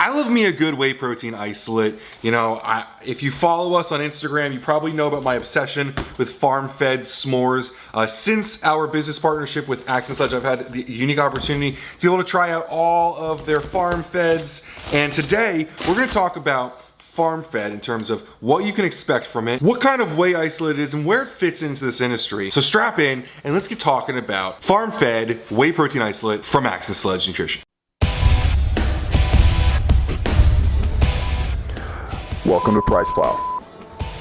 I love me a good whey protein isolate. You know, if you follow us on Instagram, you probably know about my obsession with farm-fed s'mores. Since our business partnership with Axe Sledge, I've had the unique opportunity to be able to try out all of their farm-feds. And today, we're gonna talk about farm-fed in terms of what you can expect from it, what kind of whey isolate it is, and where it fits into this industry. So strap in and let's get talking about farm-fed whey protein isolate from Axe Sledge Nutrition. Welcome to PricePlow.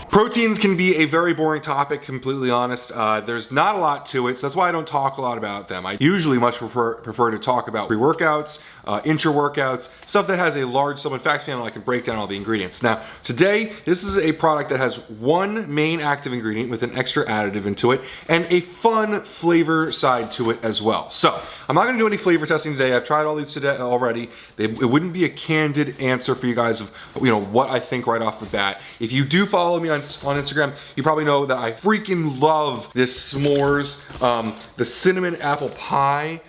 Proteins can be a very boring topic, completely honest. There's not a lot to it, so that's why I don't talk a lot about them. I usually much prefer to talk about pre-workouts, intra-workouts, stuff that has a large supplement facts panel. I can break down all the ingredients. Now, today, this is a product that has one main active ingredient with an extra additive into it and a fun flavor side to it as well. So, I'm not gonna do any flavor testing today. I've tried all these today already. It wouldn't be a candid answer for you guys of what I think right off the bat. If you do follow me on Instagram, you probably know that I freaking love this s'mores, the cinnamon apple pie.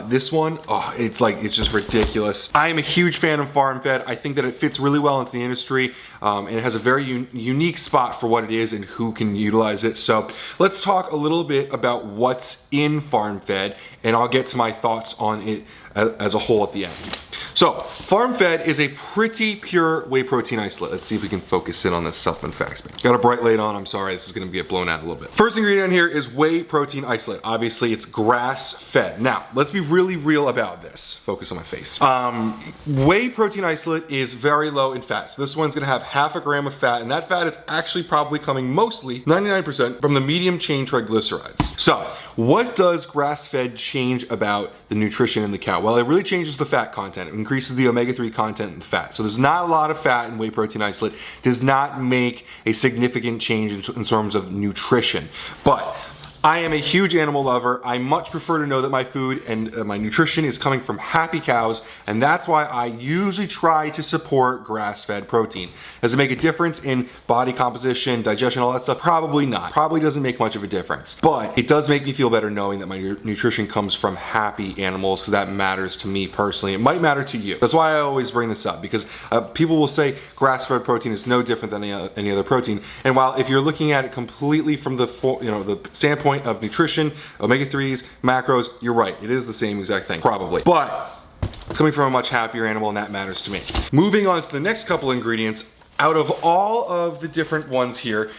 This one, it's just ridiculous. I am a huge fan of farm-fed. I think that it fits really well into the industry, and it has a very unique spot for what it is and who can utilize it. So let's talk a little bit about what's in farm-fed, and I'll get to my thoughts on it as a whole at the end. So, farm-fed is a pretty pure whey protein isolate. Let's see if we can focus in on this supplement facts. Got a bright light on, I'm sorry, this is gonna get blown out a little bit. First ingredient here is whey protein isolate. Obviously, it's grass-fed. Now, let's be really real about this. Focus on my face. Whey protein isolate is very low in fat. So this one's gonna have 1/2 gram of fat, and that fat is actually probably coming mostly, 99%, from the medium chain triglycerides. So, what does grass-fed change about the nutrition in the cow? Well, it really changes the fat content. It increases the omega-3 content in fat. So there's not a lot of fat in whey protein isolate. Does not make a significant change in terms of nutrition. But I am a huge animal lover. I much prefer to know that my food and my nutrition is coming from happy cows, and that's why I usually try to support grass-fed protein. Does it make a difference in body composition, digestion, all that stuff? Probably not. Probably doesn't make much of a difference. But it does make me feel better knowing that my nutrition comes from happy animals, because that matters to me personally. It might matter to you. That's why I always bring this up, because people will say grass-fed protein is no different than any other protein. And while if you're looking at it completely from the standpoint of nutrition, omega-3s, macros, you're right. It is the same exact thing, probably. But it's coming from a much happier animal, and that matters to me. Moving on to the next couple ingredients, out of all of the different ones here,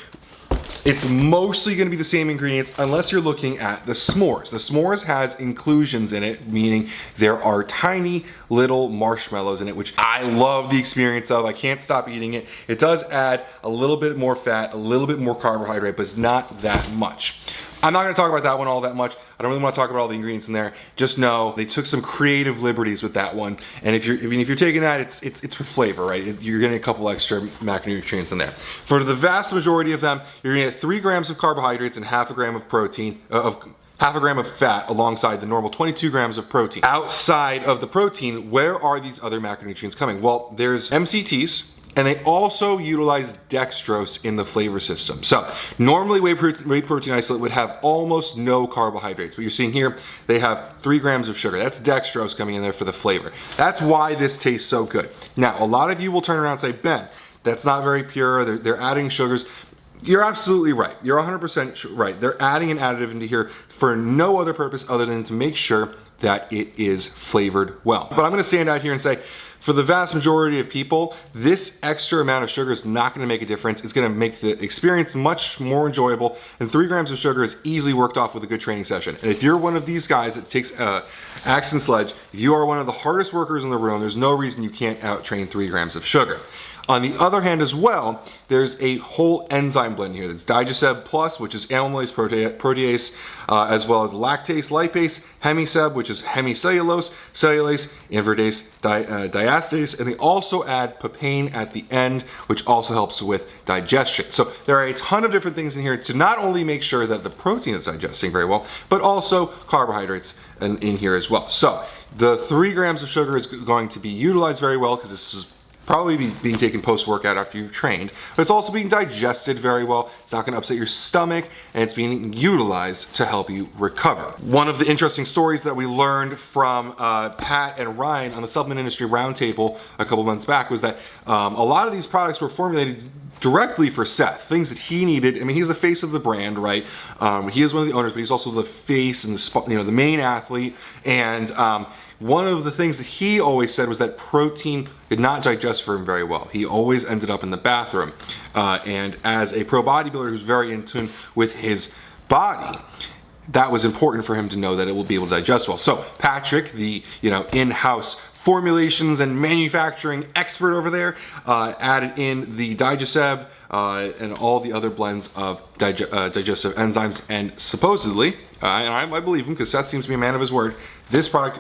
it's mostly gonna be the same ingredients unless you're looking at the s'mores. The s'mores has inclusions in it, meaning there are tiny little marshmallows in it, which I love the experience of. I can't stop eating it. It does add a little bit more fat, a little bit more carbohydrate, but it's not that much. I'm not gonna talk about that one all that much. I don't really wanna talk about all the ingredients in there. Just know they took some creative liberties with that one. And if you're taking that, it's for flavor, right? You're getting a couple extra macronutrients in there. For the vast majority of them, you're gonna get 3 grams of carbohydrates and 1/2 gram of protein, 1/2 gram of fat alongside the normal 22 grams of protein. Outside of the protein, where are these other macronutrients coming? Well, there's MCTs, and they also utilize dextrose in the flavor system. So normally whey protein isolate would have almost no carbohydrates. What you're seeing here, they have 3 grams of sugar. That's dextrose coming in there for the flavor. That's why this tastes so good. Now, a lot of you will turn around and say, Ben, that's not very pure. They're adding sugars. You're absolutely right. You're 100% right. They're adding an additive into here for no other purpose other than to make sure that it is flavored well. But I'm gonna stand out here and say, for the vast majority of people, this extra amount of sugar is not gonna make a difference. It's gonna make the experience much more enjoyable, and 3 grams of sugar is easily worked off with a good training session. And if you're one of these guys that takes Axe Sledge, if you are one of the hardest workers in the room, there's no reason you can't out-train 3 grams of sugar. On the other hand as well, there's a whole enzyme blend here. There's DigeSEB Plus, which is amylase protease, as well as lactase lipase, HemiSEB, which is hemicellulose, cellulase, invertase, diastase, and they also add papain at the end, which also helps with digestion. So there are a ton of different things in here to not only make sure that the protein is digesting very well, but also carbohydrates in here as well. So the 3 grams of sugar is going to be utilized very well because this is probably being taken post-workout after you've trained, but it's also being digested very well. It's not gonna upset your stomach, and it's being utilized to help you recover. One of the interesting stories that we learned from Pat and Ryan on the Supplement Industry Roundtable a couple months back was that a lot of these products were formulated directly for Seth, things that he needed. I mean, he's the face of the brand, right? He is one of the owners, but he's also the face and the main athlete. And one of the things that he always said was that protein did not digest for him very well. He always ended up in the bathroom. And as a pro bodybuilder who's very in tune with his body, that was important for him to know that it will be able to digest well. So Patrick, the in-house formulations and manufacturing expert over there, added in the DigeSEB and all the other blends of digestive enzymes, and supposedly, and I believe him because Seth seems to be a man of his word, this product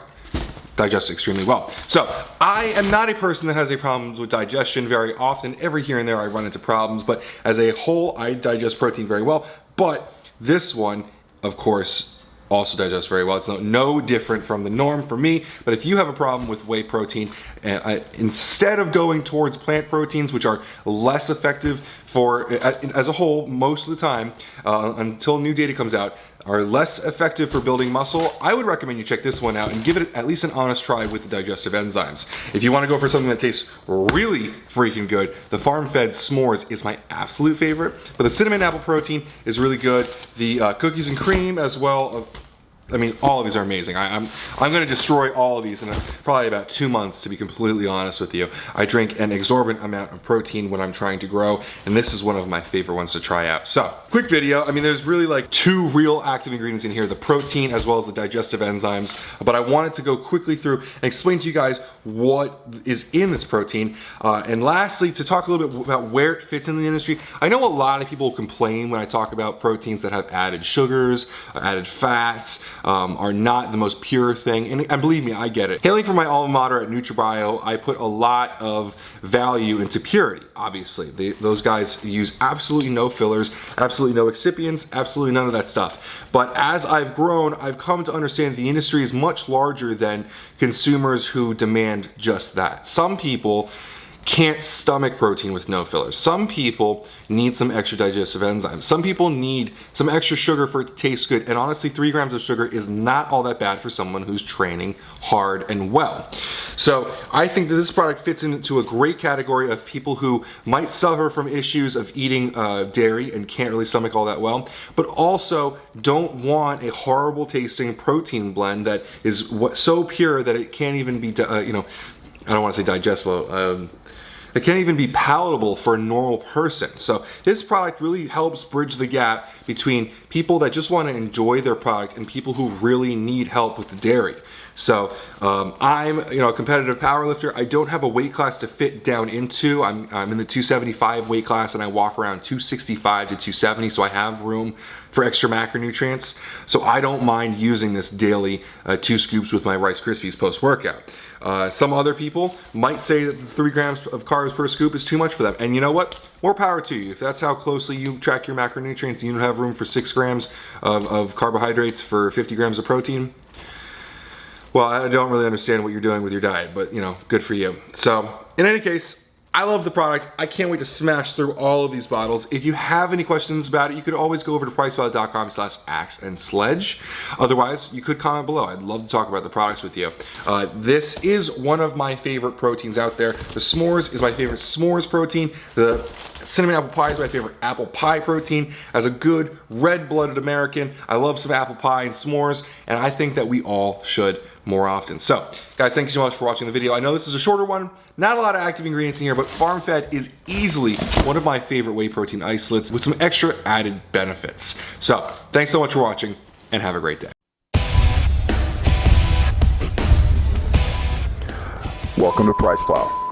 digests extremely well. So I am not a person that has a problem with digestion very often. Every here and there I run into problems, but as a whole I digest protein very well. But this one, of course, also digests very well. It's no different from the norm for me. But if you have a problem with whey protein, instead of going towards plant proteins, which are less effective for, as a whole, most of the time, until new data comes out, are less effective for building muscle, I would recommend you check this one out and give it at least an honest try with the digestive enzymes. If you want to go for something that tastes really freaking good, the Farm Fed S'mores is my absolute favorite, but the cinnamon apple protein is really good. The cookies and cream as well. I mean, all of these are amazing. I'm going to destroy all of these in probably about 2 months, to be completely honest with you. I drink an exorbitant amount of protein when I'm trying to grow, and this is one of my favorite ones to try out. So, quick video. I mean, there's really like 2 real active ingredients in here, the protein as well as the digestive enzymes, but I wanted to go quickly through and explain to you guys what is in this protein. And lastly, to talk a little bit about where it fits in the industry. I know a lot of people complain when I talk about proteins that have added sugars, added fats, are not the most pure thing, and believe me, I get it. Hailing from my alma mater at NutriBio, I put a lot of value into purity, obviously. Those guys use absolutely no fillers, absolutely no excipients, absolutely none of that stuff. But as I've grown, I've come to understand the industry is much larger than consumers who demand just that. Some people can't stomach protein with no fillers. Some people need some extra digestive enzymes. Some people need some extra sugar for it to taste good. And honestly, 3 grams of sugar is not all that bad for someone who's training hard and well. So I think that this product fits into a great category of people who might suffer from issues of eating dairy and can't really stomach all that well, but also don't want a horrible tasting protein blend that is so pure that it can't even be, I don't want to say digestible, it can't even be palatable for a normal person. So this product really helps bridge the gap between people that just want to enjoy their product and people who really need help with the dairy. So I'm a competitive powerlifter. I don't have a weight class to fit down into. I'm in the 275 weight class, and I walk around 265 to 270, so I have room for extra macronutrients. So I don't mind using this daily 2 scoops with my Rice Krispies post-workout. Some other people might say that the 3 grams of carbs per scoop is too much for them. And you know what? More power to you. If that's how closely you track your macronutrients, you don't have room for 6 grams of carbohydrates for 50 grams of protein. Well, I don't really understand what you're doing with your diet, but good for you. So in any case, I love the product. I can't wait to smash through all of these bottles. If you have any questions about it, you could always go over to PricePlow.com/AxeSledge. Otherwise, you could comment below. I'd love to talk about the products with you. This is one of my favorite proteins out there. The s'mores is my favorite s'mores protein. The cinnamon apple pie is my favorite apple pie protein. As a good red-blooded American, I love some apple pie and s'mores, and I think that we all should more often. So, guys, thanks so much for watching the video. I know this is a shorter one, not a lot of active ingredients in here, but Farm Fed is easily one of my favorite whey protein isolates with some extra added benefits. So, thanks so much for watching, and have a great day. Welcome to PricePlow.